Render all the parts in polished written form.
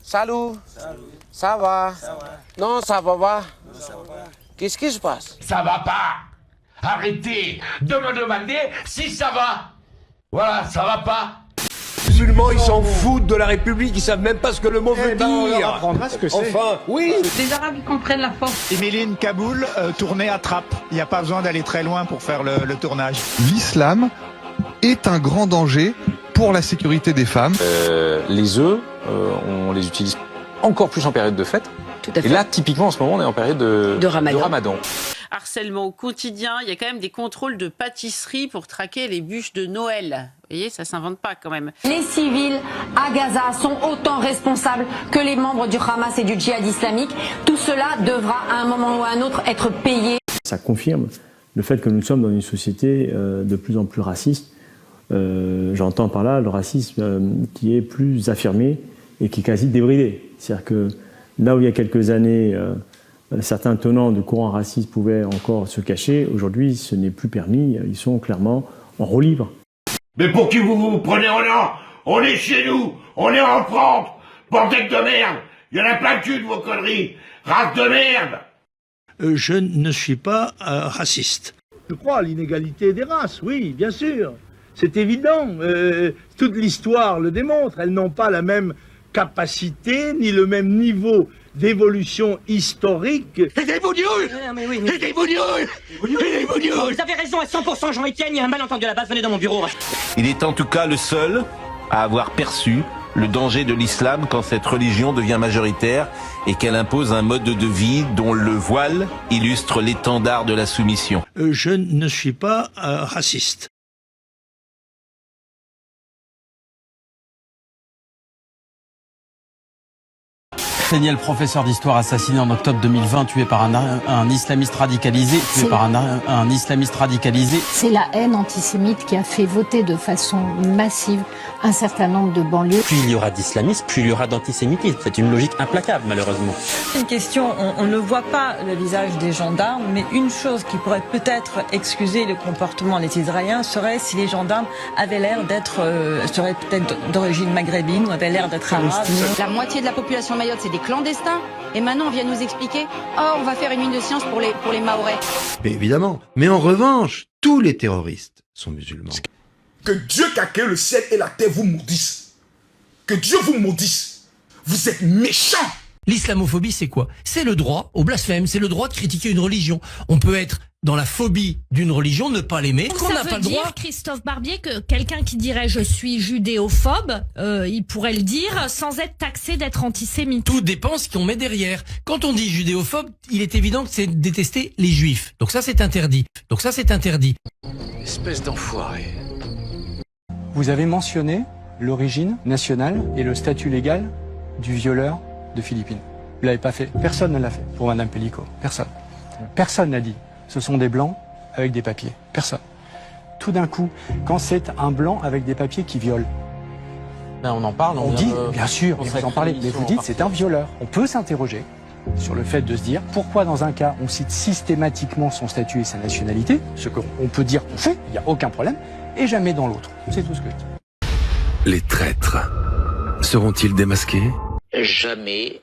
Salut. Ça va? Non, ça va pas. Qu'est-ce qui se passe? Ça va pas. Arrêtez de me demander si ça va. Voilà, ça va pas. Les musulmans, ils s'en foutent de la République, ils savent même pas ce que le mot veut dire. On leur apprendra ce que c'est. Enfin, oui. Les Arabes, ils comprennent la force. Émiline Kaboul, tournée à Trappes. Il n'y a pas besoin d'aller très loin pour faire le tournage. L'islam est un grand danger pour la sécurité des femmes. Les œufs, on les utilise encore plus en période de fête. Tout à fait. Et là, typiquement, en ce moment, on est en période de Ramadan. Harcèlement au quotidien, il y a quand même des contrôles de pâtisserie pour traquer les bûches de Noël. Vous voyez, ça s'invente pas quand même. Les civils à Gaza sont autant responsables que les membres du Hamas et du djihad islamique. Tout cela devra à un moment ou à un autre être payé. Ça confirme le fait que nous sommes dans une société de plus en plus raciste. J'entends par là le racisme qui est plus affirmé et qui est quasi débridé. C'est-à-dire que là où il y a quelques années, certains tenants de courants racistes pouvaient encore se cacher, aujourd'hui ce n'est plus permis, ils sont clairement en roue libre. Mais pour qui vous prenez en an? On est chez nous, on est en France. Bordel de merde. Il y en a plein de cul de vos conneries. Race de merde. Je ne suis pas raciste. Je crois à l'inégalité des races, oui, bien sûr. C'est évident. Toute l'histoire le démontre. Elles n'ont pas la même capacité ni le même niveau d'évolution historique. C'est des bougnoules. C'est des bougnoules. Vous avez raison à 100%, Jean-Étienne, il y a un malentendu à la base, venez dans mon bureau. Il est en tout cas le seul à avoir perçu le danger de l'islam quand cette religion devient majoritaire et qu'elle impose un mode de vie dont le voile illustre l'étendard de la soumission. Je ne suis pas raciste. Daniel, professeur d'histoire assassiné en octobre 2020, tué par un islamiste radicalisé. Un islamiste radicalisé. C'est la haine antisémite qui a fait voter de façon massive un certain nombre de banlieues. Plus il y aura d'islamisme, plus il y aura d'antisémitisme. C'est une logique implacable, malheureusement. Une question, on ne voit pas le visage des gendarmes, mais une chose qui pourrait peut-être excuser le comportement des Israéliens serait si les gendarmes avaient l'air d'être, seraient peut-être d'origine maghrébine ou avaient l'air d'être arabes. La moitié de la population de Mayotte, c'est des clandestins. Et maintenant, on vient nous expliquer, on va faire une mine de science pour les Mahorais. Mais évidemment. Mais en revanche, tous les terroristes sont musulmans. Que Dieu qui a créé le ciel et la terre vous maudisse. Que Dieu vous maudisse. Vous êtes méchants. L'islamophobie, c'est quoi? C'est le droit au blasphème, c'est le droit de critiquer une religion. On peut être dans la phobie d'une religion, ne pas l'aimer. Donc ça veut dire, Christophe Barbier, que quelqu'un qui dirait je suis judéophobe, il pourrait le dire sans être taxé d'être antisémite. Tout dépend ce qu'on met derrière. Quand on dit judéophobe, il est évident que c'est détester les juifs. Donc ça c'est interdit. Espèce d'enfoiré. Vous avez mentionné l'origine nationale et le statut légal du violeur de Philippines. Vous l'avez pas fait. Personne ne l'a fait pour Madame Pellico. Personne. Personne n'a dit. Ce sont des blancs avec des papiers. Personne. Tout d'un coup, quand c'est un blanc avec des papiers qui viole, On en parle. on dit, bien sûr, vous en parlez, mais vous dites c'est un violeur. On peut s'interroger sur le fait de se dire pourquoi dans un cas on cite systématiquement son statut et sa nationalité, ce qu'on peut dire qu'on fait, il n'y a aucun problème, et jamais dans l'autre. C'est tout ce que je dis. Les traîtres seront-ils démasqués? Jamais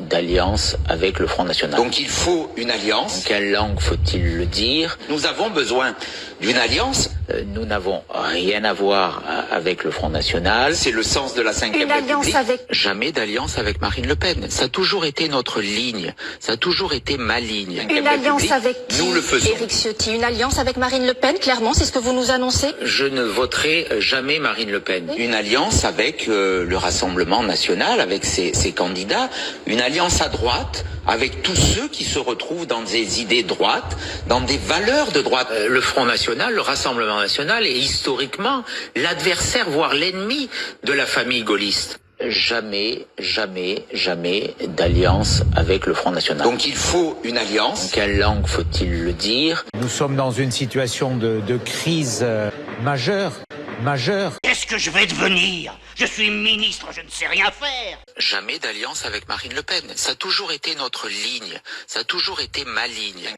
d'alliance avec le Front National. Donc il faut une alliance. En quelle langue faut-il le dire? Nous avons besoin d'une alliance. Nous n'avons rien à voir avec le Front National. C'est le sens de la Ve République. Jamais d'alliance avec Marine Le Pen. Ça a toujours été notre ligne. Ça a toujours été ma ligne. Une alliance avec qui? Nous le faisons. Éric Ciotti. Une alliance avec Marine Le Pen, clairement, c'est ce que vous nous annoncez? Je ne voterai jamais Marine Le Pen. Une alliance avec le Rassemblement national, avec ses candidats. Une alliance à droite, avec tous ceux qui se retrouvent dans des idées droites, dans des valeurs de droite. Le Front National, le Rassemblement National est historiquement l'adversaire, voire l'ennemi de la famille gaulliste. Jamais d'alliance avec le Front National. Donc il faut une alliance. En quelle langue faut-il le dire? Nous sommes dans une situation de crise majeure. Qu'est-ce que je vais devenir? Je suis ministre, je ne sais rien faire. Jamais d'alliance avec Marine Le Pen. Ça a toujours été notre ligne. Ça a toujours été ma ligne.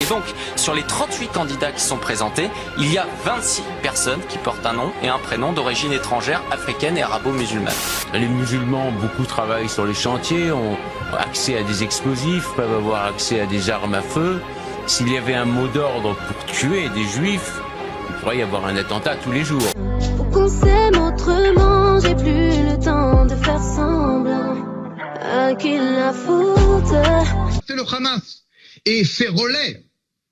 donc, sur les 38 candidats qui sont présentés, il y a 26 personnes qui portent un nom et un prénom d'origine étrangère, africaine et arabo-musulmane. Les musulmans, beaucoup travaillent sur les chantiers, ont accès à des explosifs, peuvent avoir accès à des armes à feu. S'il y avait un mot d'ordre pour tuer des juifs, il pourrait y avoir un attentat tous les jours. Faut qu'on s'aime autrement, j'ai plus le temps de faire semblant. À qui la faute? C'est le Hamas et ses relais,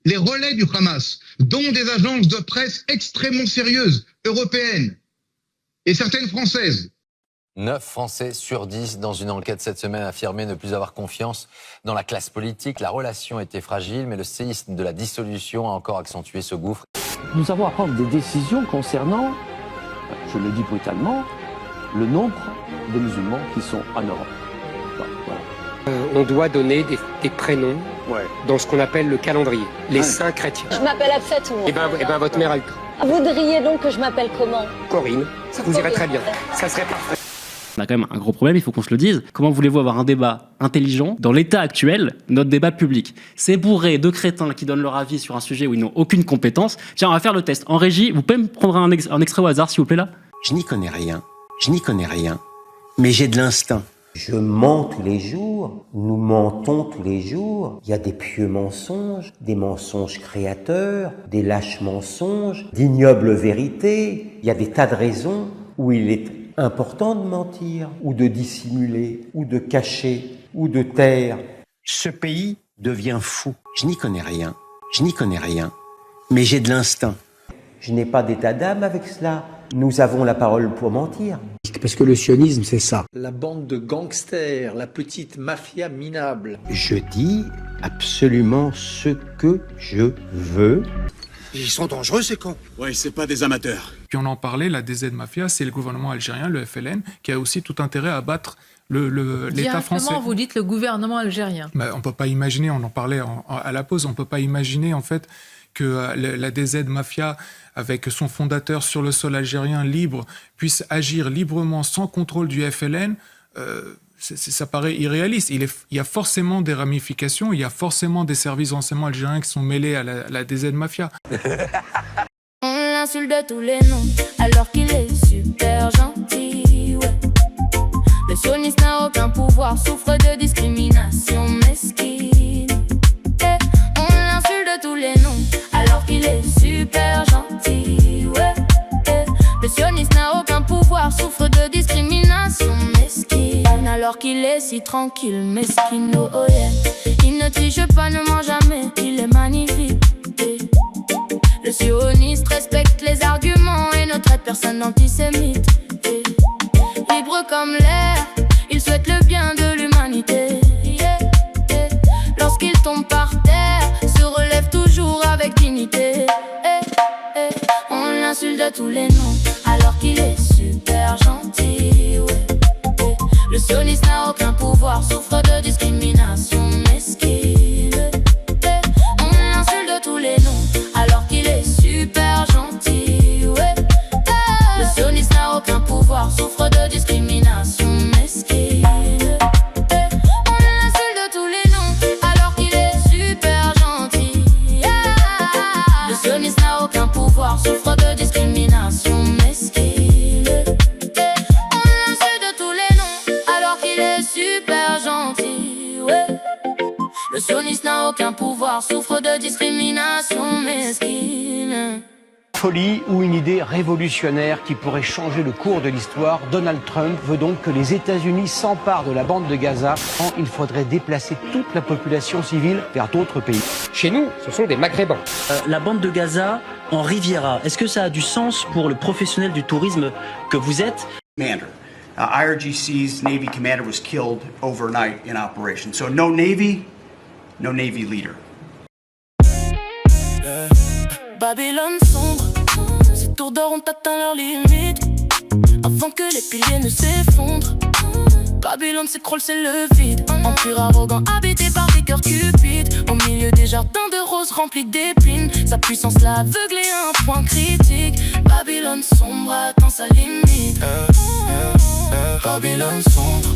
les relais du Hamas, dont des agences de presse extrêmement sérieuses, européennes et certaines françaises. 9 Français sur 10 dans une enquête cette semaine affirmaient ne plus avoir confiance dans la classe politique. La relation était fragile, mais le séisme de la dissolution a encore accentué ce gouffre. Nous avons à prendre des décisions concernant, je le dis brutalement, le nombre de musulmans qui sont en Europe. Voilà. On doit donner des prénoms dans ce qu'on appelle le calendrier, les saints chrétiens. Je m'appelle Absette, moi. Et ben votre mère a eu. Vous voudriez donc que je m'appelle comment? Corinne, ça vous irait très bien, ça serait parfait. On a quand même un gros problème, il faut qu'on se le dise. Comment voulez-vous avoir un débat intelligent dans l'état actuel, notre débat public? C'est bourré de crétins qui donnent leur avis sur un sujet où ils n'ont aucune compétence. Tiens, on va faire le test. En régie, vous pouvez me prendre un extrait au hasard, s'il vous plaît, là? Je n'y connais rien, mais j'ai de l'instinct. Je mens tous les jours, nous mentons tous les jours. Il y a des pieux mensonges, des mensonges créateurs, des lâches mensonges, d'ignobles vérités. Il y a des tas de raisons où il est important de mentir, ou de dissimuler, ou de cacher, ou de taire. Ce pays devient fou. Je n'y connais rien, mais j'ai de l'instinct. Je n'ai pas d'état d'âme avec cela. Nous avons la parole pour mentir. Parce que le sionisme, c'est ça. La bande de gangsters, la petite mafia minable. Je dis absolument ce que je veux. Ils sont dangereux, ces cons. Ouais, c'est pas des amateurs. Puis on en parlait, la DZ Mafia, c'est le gouvernement algérien, le FLN, qui a aussi tout intérêt à battre l'État français. Vous dites le gouvernement algérien. On peut pas imaginer, on en parlait à la pause, on peut pas imaginer en fait que la DZ Mafia, avec son fondateur sur le sol algérien libre, puisse agir librement sans contrôle du FLN. Ça paraît irréaliste. Il y a forcément des ramifications, il y a forcément des services de renseignement algériens qui sont mêlés à la DZ Mafia. On l'insulte de tous les noms, alors qu'il est super gentil, ouais. Le sioniste n'a aucun pouvoir, souffre de discrimination mesquine. Et on l'insulte de tous les noms, alors qu'il est super gentil, ouais. Et le sioniste n'a aucun pouvoir, souffre de discrimination mesquine. Alors qu'il est si tranquille, mesquine, oh yeah. Il ne triche pas, ne ment jamais, il est magnifique. Le sioniste respecte les arguments et ne traite personne d'antisémite. Libre comme l'air, il souhaite le bien de l'humanité. Lorsqu'il tombe par terre, se relève toujours avec dignité. On l'insulte de tous les noms, alors qu'il est super gentil, ouais. Le sioniste n'a aucun pouvoir, souffre de discrimination mesquine. On l'insulte de tous les noms, alors qu'il est super gentil, ouais. Le sioniste n'a aucun pouvoir, souffre de discrimination mesquine. On l'insulte de tous les noms, alors qu'il est super gentil, yeah. Le sioniste n'a aucun pouvoir, souffre de discrimination mesquine. Super gentil, ouais. Le sioniste n'a aucun pouvoir, souffre de discrimination mesquine. Folie ou une idée révolutionnaire qui pourrait changer le cours de l'histoire, Donald Trump veut donc que les États-Unis s'emparent de la bande de Gaza. Il faudrait déplacer toute la population civile vers d'autres pays. Chez nous, ce sont des Maghrébins. La bande de Gaza en Riviera, est-ce que ça a du sens pour le professionnel du tourisme que vous êtes? IRGC's Navy commander was killed overnight in operation. So no Navy leader. Babylone sombre, ces tours d'or ont atteint leurs limites. Avant que les piliers ne s'effondrent, Babylone s'écroule, c'est le vide. Empire arrogant, habité par des cœurs cupides. Au milieu des jardins de roses remplis d'épines. Sa puissance l'a aveuglé à un point critique. Babylone sombre atteint sa limite. Babylone sombre,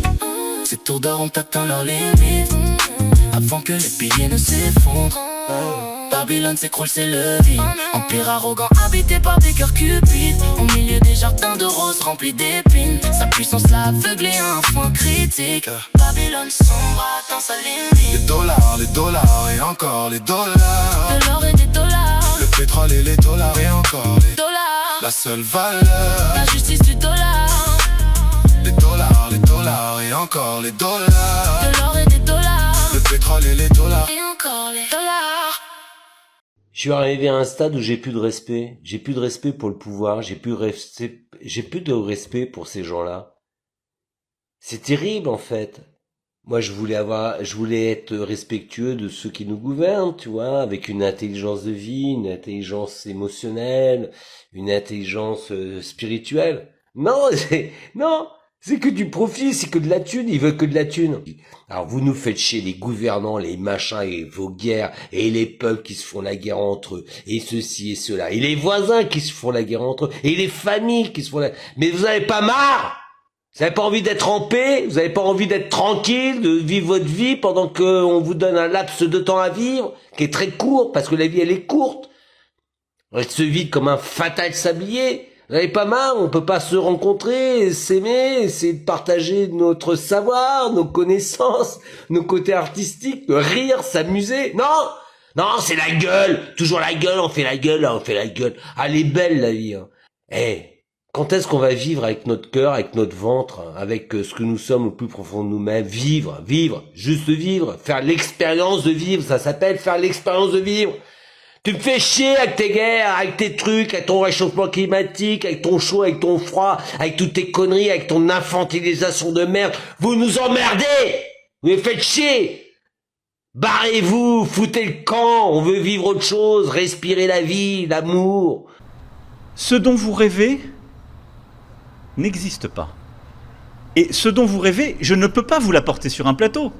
ces tours d'or ont atteint leurs limites. Avant que les piliers ne s'effondrent, Babylone s'écroule, c'est le vide. Empire arrogant habité par des cœurs cupides. Au milieu des jardins de roses remplis d'épines. Sa puissance l'a aveuglé à un point critique. Babylone sombre atteint sa limite. Les dollars et encore les dollars. De l'or et des dollars. Le pétrole et les dollars et encore les dollars. La seule valeur, la justice du dollar. Les dollars et encore les dollars. De l'or et des dollars. Le pétrole et les dollars et encore les dollars. Je suis arrivé à un stade où j'ai plus de respect. J'ai plus de respect pour le pouvoir. J'ai plus de respect pour ces gens-là. C'est terrible, en fait. Moi, je voulais être respectueux de ceux qui nous gouvernent, tu vois, avec une intelligence de vie, une intelligence émotionnelle, une intelligence spirituelle. Non, c'est que du profit, c'est que de la thune, ils veulent que de la thune. Alors vous nous faites chier, les gouvernants, les machins, et vos guerres, et les peuples qui se font la guerre entre eux, et ceci et cela, et les voisins qui se font la guerre entre eux, et les familles qui se font la... Mais vous avez pas marre? Vous avez pas envie d'être en paix? Vous avez pas envie d'être tranquille, de vivre votre vie pendant qu'on vous donne un laps de temps à vivre, qui est très court, parce que la vie elle est courte. Elle se vide comme un fatal sablier. Vous avez pas marre? On peut pas se rencontrer, s'aimer, essayer de partager notre savoir, nos connaissances, nos côtés artistiques, de rire, s'amuser. Non, c'est la gueule. Toujours la gueule, on fait la gueule. Ah, elle est belle la vie. Quand est-ce qu'on va vivre avec notre cœur, avec notre ventre, avec ce que nous sommes au plus profond de nous-mêmes? Vivre, juste vivre, faire l'expérience de vivre, ça s'appelle faire l'expérience de vivre. Tu me fais chier avec tes guerres, avec tes trucs, avec ton réchauffement climatique, avec ton chaud, avec ton froid, avec toutes tes conneries, avec ton infantilisation de merde. Vous nous emmerdez! Vous me faites chier! Barrez-vous, foutez le camp, on veut vivre autre chose, respirer la vie, l'amour. Ce dont vous rêvez n'existe pas. Et ce dont vous rêvez, je ne peux pas vous l'apporter sur un plateau.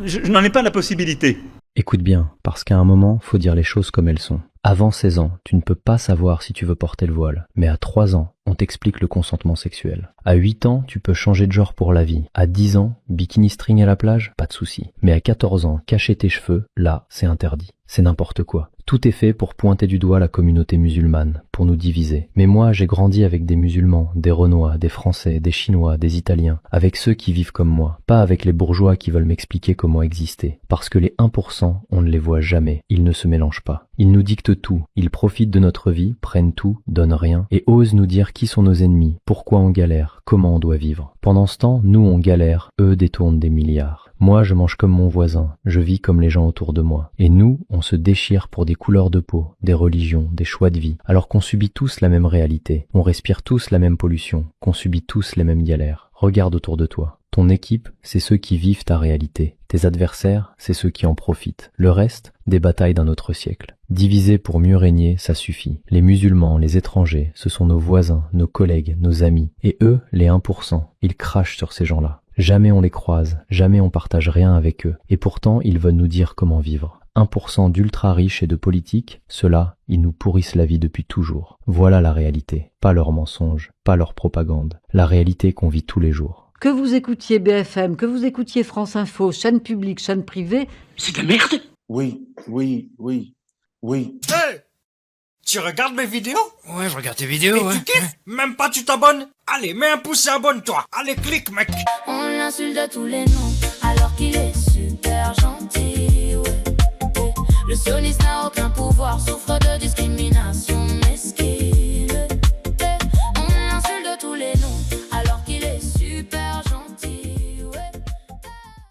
Je n'en ai pas la possibilité. Écoute bien, parce qu'à un moment, faut dire les choses comme elles sont. Avant 16 ans, tu ne peux pas savoir si tu veux porter le voile. Mais à 3 ans, on t'explique le consentement sexuel. À 8 ans, tu peux changer de genre pour la vie. À 10 ans, bikini string à la plage, pas de souci. Mais à 14 ans, cacher tes cheveux, là, c'est interdit. C'est n'importe quoi. Tout est fait pour pointer du doigt la communauté musulmane, pour nous diviser. Mais moi, j'ai grandi avec des musulmans, des Renois, des Français, des Chinois, des Italiens, avec ceux qui vivent comme moi, pas avec les bourgeois qui veulent m'expliquer comment exister. Parce que les 1%, on ne les voit jamais, ils ne se mélangent pas. Ils nous dictent tout, ils profitent de notre vie, prennent tout, donnent rien, et osent nous dire qui sont nos ennemis, pourquoi on galère, comment on doit vivre. Pendant ce temps, nous on galère, eux détournent des milliards. Moi, je mange comme mon voisin, je vis comme les gens autour de moi. Et nous, on se déchire pour des couleurs de peau, des religions, des choix de vie, alors qu'on subit tous la même réalité, on respire tous la même pollution, qu'on subit tous les mêmes galères. Regarde autour de toi. Ton équipe, c'est ceux qui vivent ta réalité. Tes adversaires, c'est ceux qui en profitent. Le reste, des batailles d'un autre siècle. Diviser pour mieux régner, ça suffit. Les musulmans, les étrangers, ce sont nos voisins, nos collègues, nos amis. Et eux, les 1%, ils crachent sur ces gens-là. Jamais on les croise, jamais on partage rien avec eux. Et pourtant, ils veulent nous dire comment vivre. 1% d'ultra riches et de politiques, ceux-là, ils nous pourrissent la vie depuis toujours. Voilà la réalité. Pas leurs mensonges, pas leur propagande. La réalité qu'on vit tous les jours. Que vous écoutiez BFM, que vous écoutiez France Info, chaîne publique, chaîne privée, c'est de la merde. Oui. Hey, tu regardes mes vidéos? Ouais, je regarde tes vidéos, et tu kiffes? Même pas tu t'abonnes? Allez, mets un pouce et abonne-toi. Allez, clique, mec. On l'insulte de tous les noms, alors qu'il est super gentil, ouais. Le sioniste n'a aucun pouvoir, souffre de discrimination.